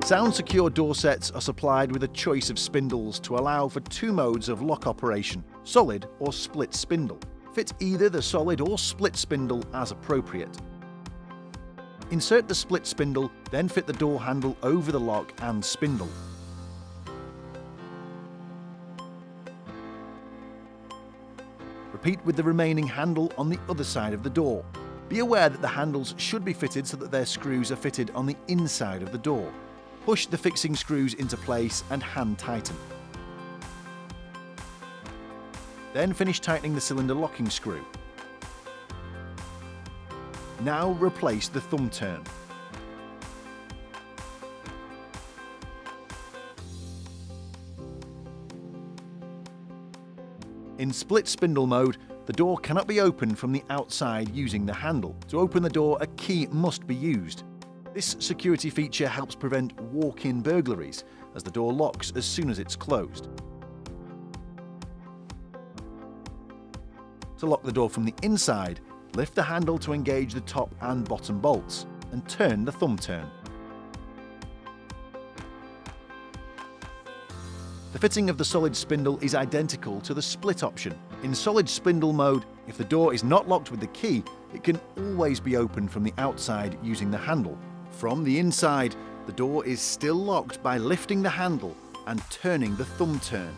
SoundSecure Dorsets are supplied with a choice of spindles to allow for two modes of lock operation, solid or split spindle. Fit either the solid or split spindle as appropriate. Insert the split spindle, then fit the door handle over the lock and spindle. Repeat with the remaining handle on the other side of the door. Be aware that the handles should be fitted so that their screws are fitted on the inside of the door. Push the fixing screws into place and hand tighten. Then finish tightening the cylinder locking screw. Now replace the thumb turn. In split spindle mode, the door cannot be opened from the outside using the handle. To open the door, a key must be used. This security feature helps prevent walk-in burglaries, as the door locks as soon as it's closed. To lock the door from the inside, lift the handle to engage the top and bottom bolts, and turn the thumb turn. The fitting of the solid spindle is identical to the split option. In solid spindle mode, if the door is not locked with the key, it can always be opened from the outside using the handle. From the inside, the door is still locked by lifting the handle and turning the thumb turn.